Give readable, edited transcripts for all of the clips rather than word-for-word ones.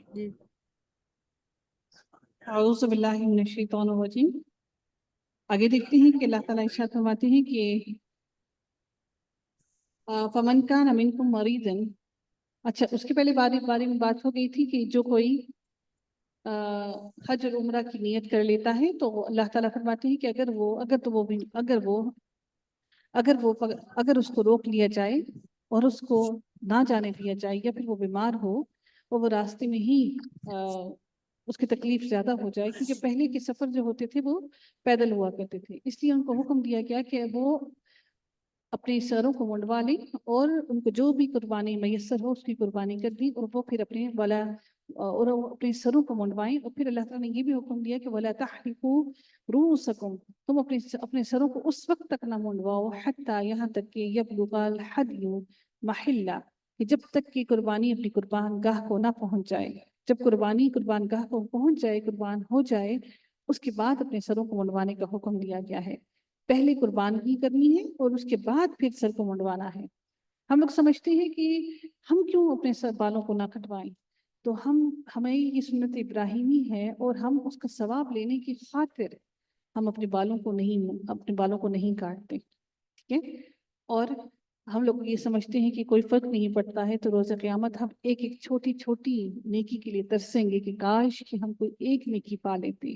جی اعوذ باللہ من الشیطان الرجیم۔ آگے دیکھتے ہیں کہ اللہ تعالیٰ ارشاد فرماتے ہیں کہ فمن کان منکم مریضا۔ اچھا، اس کے پہلے بارے میں بات ہو گئی تھی کہ جو کوئی حج اور عمرہ کی نیت کر لیتا ہے تو اللہ تعالیٰ فرماتے ہیں کہ اگر اس کو روک لیا جائے اور اس کو نہ جانے دیا جائے یا پھر وہ بیمار ہو اور وہ راستے میں ہی اس کی تکلیف زیادہ ہو جائے، کیونکہ پہلے کے سفر جو ہوتے تھے وہ پیدل ہوا کرتے تھے، اس لیے ان کو حکم دیا گیا کہ وہ اپنے سروں کو منڈوا لیں اور ان کو جو بھی قربانی میسر ہو اس کی قربانی کر دی، اور وہ پھر اپنے سروں کو منڈوائیں۔ اور پھر اللہ تعالیٰ نے یہ بھی حکم دیا کہ وَلَا تَحْلِقُوا رُؤُوسَكُمْ، تم اپنے سروں کو اس وقت تک نہ منڈواؤ حتیٰ یہاں تک کہ یبلغ الحدی محلہ، کہ جب تک کہ قربانی اپنی قربان گاہ کو نہ پہنچ جائے۔ جب قربانی قربان گاہ کو پہنچ جائے، قربان ہو جائے، اس کے بعد اپنے سروں کو منڈوانے کا حکم دیا گیا ہے۔ پہلے قربانی کرنی ہے اور اس کے بعد پھر سر کو منڈوانا ہے۔ ہم لوگ سمجھتے ہیں کہ ہم کیوں اپنے سر بالوں کو نہ کٹوائیں، تو ہمیں یہ سنت ابراہیمی ہے اور ہم اس کا ثواب لینے کی خاطر ہم اپنے بالوں کو نہیں کاٹتے، ٹھیک ہے؟ اور ہم لوگ یہ سمجھتے ہیں کہ کوئی فرق نہیں پڑتا ہے، تو روز قیامت ہم ایک ایک چھوٹی چھوٹی نیکی کے لیے ترسیں گے کہ کاش کہ ہم کوئی ایک نیکی پا لیتے۔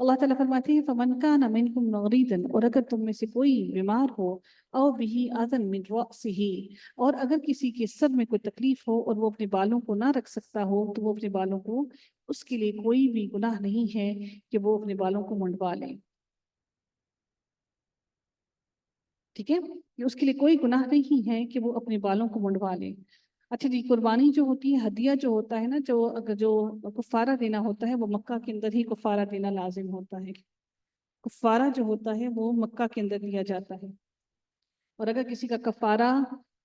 اللہ تعالیٰ فرماتے ہیں فَمَنْ كَانَ مِنْكُمْ مَرِيضًا، اور اگر تم میں سے کوئی بیمار ہو، أَوْ بِهِ أَذًى مِنْ رَأْسِهِ، اور اگر کسی کے سر میں کوئی تکلیف ہو اور وہ اپنے بالوں کو نہ رکھ سکتا ہو، تو وہ اپنے بالوں کو، اس کے لیے کوئی بھی گناہ نہیں ہے کہ وہ اپنے بالوں کو منڈوا لے، ٹھیک ہے؟ اس کے لیے کوئی گناہ نہیں ہے کہ وہ اپنے بالوں کو منڈوا لے۔ اچھا جی، قربانی جو ہوتی ہے، ہدیہ جو ہوتا ہے نا، جو کفارہ دینا ہوتا ہے، وہ مکہ کے اندر ہی کفارہ دینا لازم ہوتا ہے۔ کفارہ جو ہوتا ہے وہ مکہ کے اندر دیا جاتا ہے، اور اگر کسی کا کفارہ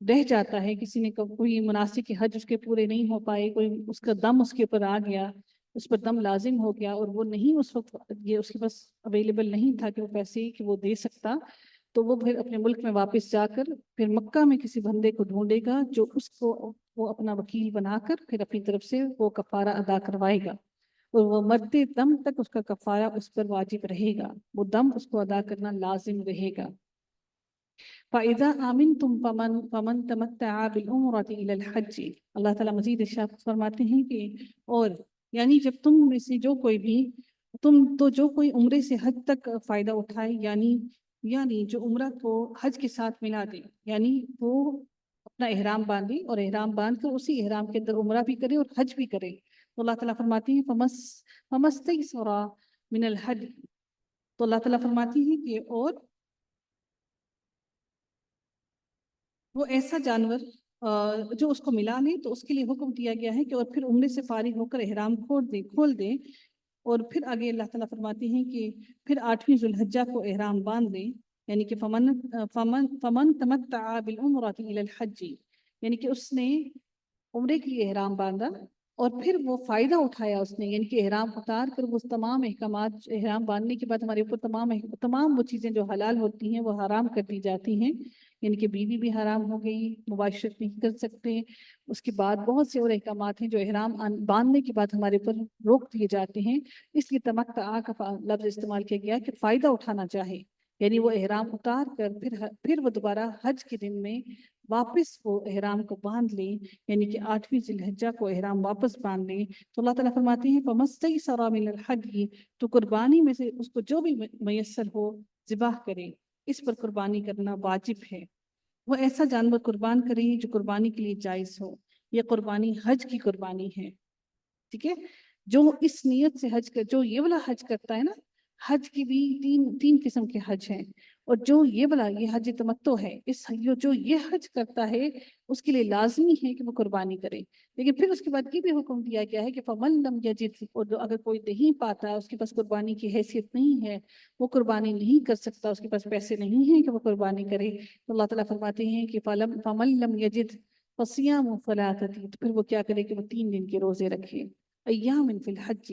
رہ جاتا ہے، کسی نے کوئی مناسک حج اس کے پورے نہیں ہو پائے، کوئی اس کا دم اس کے اوپر آ گیا، اس پر دم لازم ہو گیا اور وہ نہیں اس وقت یہ اس کے پاس اویلیبل نہیں تھا کہ وہ پیسے کہ وہ دے سکتا، تو وہ پھر اپنے ملک میں واپس جا کر پھر مکہ میں کسی بندے کو ڈھونڈے گا جو اس کو وہ اپنا وکیل بنا کر پھر اپنی طرف سے وہ کفارہ ادا کروائے گا، اور وہ مرتے دم تک اس کا کفارہ اس پر واجب رہے گا، وہ دم اس کو ادا کرنا لازم رہے گا۔ فَإِذَا آمِنْتُمْ فَمَنْ تَمَتَّعَ بِالْعُمْرَةِ إِلَى الْحَجِّ، اللہ تعالیٰ مزید ارشاد فرماتے ہیں کہ اور یعنی جب تم میں سے جو کوئی عمرے سے حج تک فائدہ اٹھائے، یعنی جو عمرہ کو حج کے ساتھ ملا دے، یعنی وہ اپنا احرام باندھے اور احرام باندھ کر اسی احرام کے اندر عمرہ بھی کرے اور حج بھی کرے، تو اللہ تعالیٰ فرماتے ہیں فَمَسْتَيْسَرَ مِنَ الْحَدْيِ، تو اللہ تعالیٰ فرماتی ہیں کہ اور وہ ایسا جانور جو اس کو ملا لے، تو اس کے لیے حکم دیا گیا ہے کہ اور پھر عمرے سے فارغ ہو کر احرام کھول دے، اور پھر آگے اللہ تعالیٰ فرماتے ہیں کہ پھر 8ویں ذوالحجہ کو احرام باندھ دے، یعنی کہ فمن تمتع بالعمرۃ الی الحج، یعنی کہ اس نے عمرے کے لیے احرام باندھا اور پھر وہ فائدہ اٹھایا اس نے، یعنی کہ احرام اتار کر وہ تمام احکامات، احرام باندھنے کے بعد ہمارے اوپر تمام وہ چیزیں جو حلال ہوتی ہیں وہ حرام کر دی جاتی ہیں، یعنی کہ بیوی بھی حرام ہو گئی، مباشرت نہیں کر سکتے، اس کے بعد بہت سے اور احکامات ہیں جو احرام باندھنے کے بعد ہمارے اوپر روک دیے جاتے ہیں، اس لیے تمتع کا لفظ استعمال کیا گیا کہ فائدہ اٹھانا چاہے، یعنی وہ احرام اتار کر پھر وہ دوبارہ حج کے دن میں واپس وہ احرام کو باندھ لیں، یعنی کہ 8ویں ذوالحجہ کو احرام واپس باندھ لیں، تو اللہ تعالیٰ فرماتے ہیں فَمَسْتَيْسَرَ مِنَ الْحَدْيِ، تو قربانی میں سے اس کو جو بھی میسر ہو ذبح کرے، اس پر قربانی کرنا واجب ہے۔ وہ ایسا جانور قربان کرے جو قربانی کے لیے جائز ہو، یہ قربانی حج کی قربانی ہے، ٹھیک ہے؟ جو اس نیت سے جو یہ والا حج کرتا ہے نا، حج کی بھی تین قسم کے حج ہیں، اور جو یہ حج تمتع ہے، جو یہ حج کرتا ہے اس کے لیے لازمی ہے کہ وہ قربانی کرے، لیکن پھر اس کے بعد یہ بھی حکم دیا گیا ہے کہ فَمَن لَمْ يَجِدْ، اور اگر کوئی نہیں پاتا، اس کے پاس قربانی کی حیثیت نہیں ہے، وہ قربانی نہیں کر سکتا، اس کے پاس پیسے نہیں ہیں کہ وہ قربانی کرے، تو اللہ تعالیٰ فرماتے ہیں کہ فَمَن لَمْ يَجِدْ فَصِيَامُ ثَلَاثَةٍ، تو پھر وہ کیا کرے کہ وہ 3 دن کے روزے رکھے، ایام فی الحج،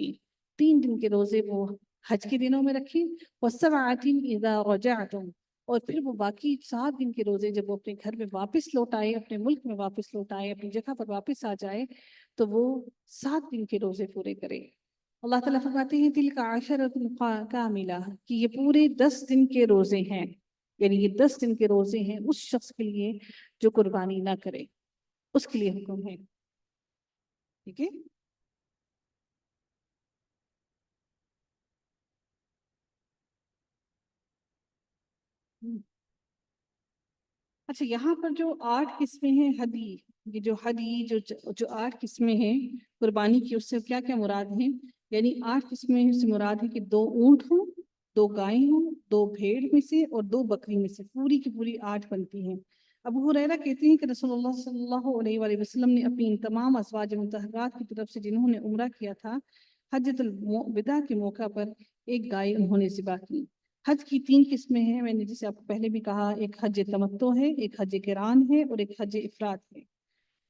3 دن کے روزے وہ حج کے دنوں میں رکھیں، وَسَبْعَةٍ إِذَا رَجَعْتُمْ، اور پھر وہ باقی 7 دن کے روزے جب وہ اپنے گھر میں واپس لوٹ آئے، اپنے ملک میں واپس لوٹ آئے، اپنی جگہ پر واپس آ جائے، تو وہ 7 دن کے روزے پورے کرے۔ اللہ تعالیٰ فرماتے ہیں تِلْکَ عَشَرَةٌ کاملہ، کہ یہ پورے 10 دن کے روزے ہیں، یعنی یہ 10 دن کے روزے ہیں اس شخص کے لیے جو قربانی نہ کرے، اس کے لیے حکم ہے۔ ٹھیک ہے؟ اچھا، یہاں پر جو 8 قسمیں ہیں ہدی، یہ جو ہدی جو 8 قسمیں ہیں قربانی کی، اس سے کیا کیا مراد ہیں؟ یعنی 8 قسمیں سے مراد ہے کہ 2 اونٹ ہوں، 2 گائیں ہوں، 2 بھیڑ میں سے اور 2 بکری میں سے، پوری کی پوری 8 بنتی ہیں۔ ابو ہریرہ کہتے ہیں کہ رسول اللہ صلی اللہ علیہ وآلہ وسلم نے اپنی ان تمام ازواج مطہرات کی طرف سے جنہوں نے عمرہ کیا تھا، حجۃ الوداع کے موقع پر ایک گائے انہوں نے ذبح کی۔ حج کی 3 قسمیں ہیں، میں نے جسے آپ کو پہلے بھی کہا، ایک حج تمتع ہے، ایک حج قران ہے اور ایک حج افراد ہے۔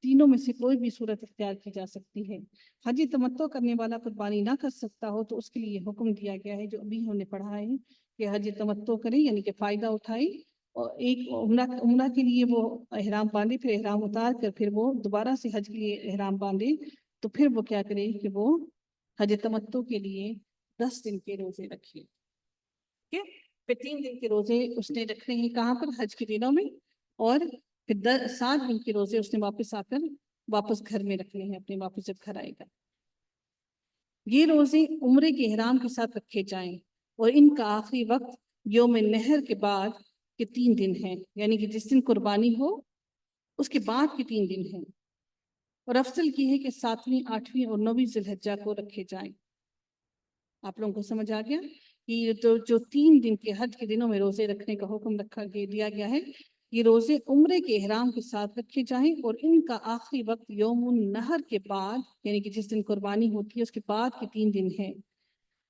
تینوں میں سے کوئی بھی صورت اختیار کی جا سکتی ہے۔ حج تمتع کرنے والا قربانی نہ کر سکتا ہو تو اس کے لیے حکم دیا گیا ہے جو ابھی ہم نے پڑھا ہے کہ حج تمتع کرے، یعنی کہ فائدہ اٹھائے، اور ایک عمرہ کے لیے وہ احرام باندھے، پھر احرام اتار کر پھر وہ دوبارہ سے حج کے لیے احرام باندھے، تو پھر وہ کیا کرے کہ وہ حج تمتع کے لیے 10 دن کے روزے رکھے۔ پھر 3 دن کے روزے اس نے رکھنے ہیں کہاں پر؟ حج کے دنوں میں، اور پھر 7 دن کے روزے اس نے واپس آ کر واپس گھر میں رکھنے ہیں، اپنے واپس جب گھر آئے گا۔ یہ روزے عمرے کے احرام کے ساتھ رکھے جائیں، اور ان کا آخری وقت یوم نہر کے بعد کے 3 دن ہیں، یعنی کہ جس دن قربانی ہو اس کے بعد کے 3 دن ہیں، اور افضل کی ہے کہ 7ویں، 8ویں اور 9ویں ذی الحجہ کو رکھے جائیں۔ آپ لوگوں کو سمجھ آ گیا کہ یہ جو 3 دن کے حج کے دنوں میں روزے رکھنے کا حکم دیا گیا ہے، یہ روزے عمرے کے احرام کے ساتھ رکھے جائیں، اور ان کا آخری وقت یوم النہر کے بعد، یعنی کہ جس دن قربانی ہوتی ہے اس کے بعد کے 3 دن ہیں۔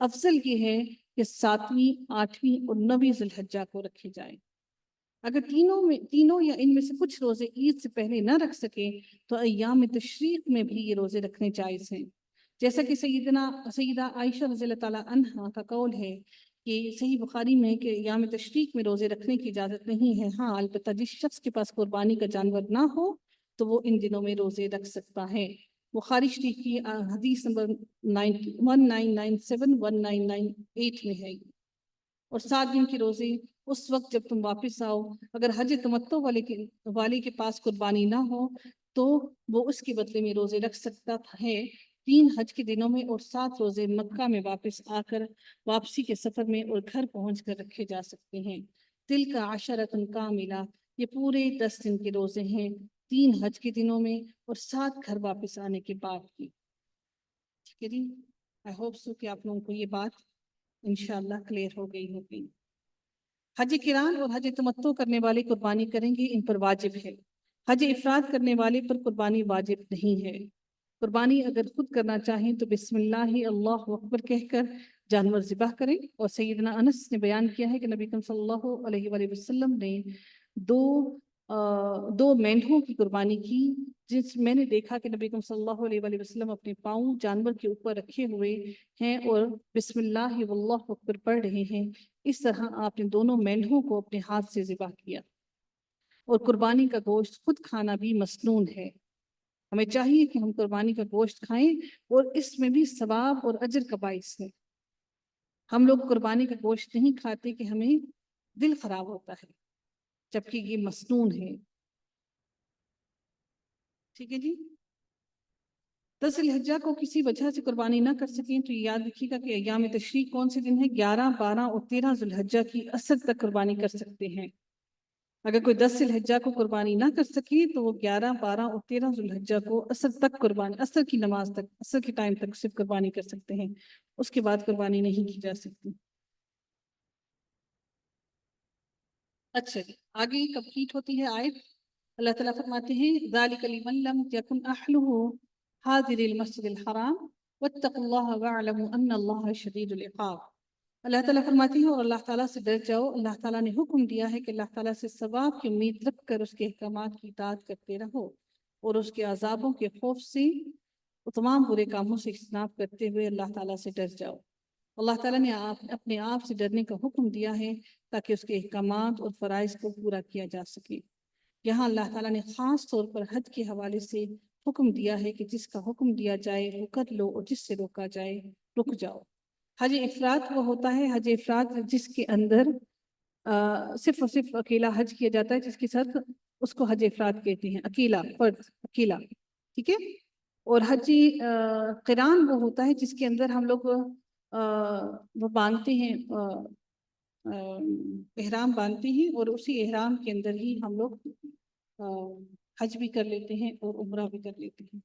افضل یہ ہے کہ 7ویں، 8ویں اور 9ویں ذی الحجہ کو رکھے جائیں۔ اگر تینوں یا ان میں سے کچھ روزے عید سے پہلے نہ رکھ سکیں تو ایام تشریق میں بھی یہ روزے رکھنے جائز ہیں، جیسا کہ سیدہ عائشہ رضی اللہ تعالیٰ عنہا کا قول ہے کہ صحیح بخاری میں کہ ایام تشریق میں روزے رکھنے کی اجازت نہیں ہے، ہاں البتہ جس شخص کے پاس قربانی کا جانور نہ ہو تو وہ ان دنوں میں روزے رکھ سکتا ہے۔ بخاری شریف کی حدیث نمبر 1997 1998 میں ہے۔ اور 7 دن کے روزے اس وقت جب تم واپس آؤ، اگر حج تمتع والے کے پاس قربانی نہ ہو تو وہ اس کے بدلے میں روزے رکھ سکتا ہے 3 حج کے دنوں میں، اور 7 روزے مکہ میں واپس آ کر واپسی کے سفر میں اور گھر پہنچ کر رکھے جا سکتے ہیں۔ تِلْکَ عَشَرَةٌ کاملہ، یہ پورے 10 دن کے روزے ہیں، 3 حج کے دنوں میں اور 7 گھر واپس آنے کے بعد کی۔ ٹھیک ہے جی، آئی ہوپ سو کہ آپ لوگوں کو یہ بات انشاءاللہ کلیئر ہو گئی ہوگی۔ حج قران اور حج تمتع کرنے والے قربانی کریں گے، ان پر واجب ہے۔ حج افراد کرنے والے پر قربانی واجب نہیں ہے۔ قربانی اگر خود کرنا چاہیں تو بسم اللہ اللہ اکبر کہہ کر جانور ذبح کریں، اور سیدنا انس نے بیان کیا ہے کہ نبی کریم صلی اللہ علیہ وآلہ وسلم نے دو مینڈھوں کی قربانی کی، جس میں نے دیکھا کہ نبی کریم صلی اللہ علیہ وآلہ وسلم اپنے پاؤں جانور کے اوپر رکھے ہوئے ہیں اور بسم اللہ واللہ اکبر پڑھ رہے ہیں۔ اس طرح آپ نے دونوں مینڈھوں کو اپنے ہاتھ سے ذبح کیا۔ اور قربانی کا گوشت خود کھانا بھی مسنون ہے، ہمیں چاہیے کہ ہم قربانی کا گوشت کھائیں، اور اس میں بھی ثواب اور اجر کا باعث ہے۔ ہم لوگ قربانی کا گوشت نہیں کھاتے کہ ہمیں دل خراب ہوتا ہے، جبکہ یہ مسنون ہے۔ ٹھیک ہے جی، 10 ذی الحجہ کو کسی وجہ سے قربانی نہ کر سکیں تو یہ یاد رکھیے گا کہ ایام تشریق کون سے دن ہیں؟ 11، 12 اور 13 ذی الحجہ کی عصر تک قربانی کر سکتے ہیں۔ اگر کوئی 10 ذی الحجہ کو قربانی نہ کر سکے تو وہ 11، 12 اور 13 ذی الحجہ کو عصر کی نماز تک، عصر کی ٹائم تک صرف قربانی کر سکتے ہیں، اس کے بعد قربانی نہیں کی جا سکتی۔ اچھا جی، آگے کمپلیٹ ہوتی ہے آیت۔ اللہ تعالیٰ فرماتے ہیں ذَلِكَ لِمَن لَّمْ يَكُنْ أَهْلُهُ حَاضِرِ الْمَسْجِدِ الْحَرَامِ وَاتَّقُوا اللَّهَ وَاعْلَمُوا أَنَّ اللَّهَ شَدِيدُ الْعِقَابِ۔ اللہ تعالیٰ فرماتی ہے اور اللہ تعالیٰ سے ڈر جاؤ۔ اللہ تعالیٰ نے حکم دیا ہے کہ اللہ تعالیٰ سے ثواب کی امید رکھ کر اس کے احکامات کی اطاعت کرتے رہو، اور اس کے عذابوں کے خوف سے تمام برے کاموں سے اجتناب کرتے ہوئے اللہ تعالیٰ سے ڈر جاؤ۔ اللہ تعالیٰ نے اپنے آپ سے ڈرنے کا حکم دیا ہے تاکہ اس کے احکامات اور فرائض کو پورا کیا جا سکے۔ یہاں اللہ تعالیٰ نے خاص طور پر حج کے حوالے سے حکم دیا ہے کہ جس کا حکم دیا جائے وہ کر لو، اور جس سے روکا جائے رک جاؤ۔ حج افراد وہ ہوتا ہے، حج افراد جس کے اندر صرف اور صرف اکیلا حج کیا جاتا ہے، جس کے ساتھ اس کو حج افراد کہتے ہیں، اکیلا فرد، اکیلا، ٹھیک ہے۔ اور حجی قران وہ ہوتا ہے جس کے اندر ہم لوگ وہ باندھتے ہیں، احرام باندھتے ہیں، اور اسی احرام کے اندر ہی ہم لوگ حج بھی کر لیتے ہیں اور عمرہ بھی کر لیتے ہیں۔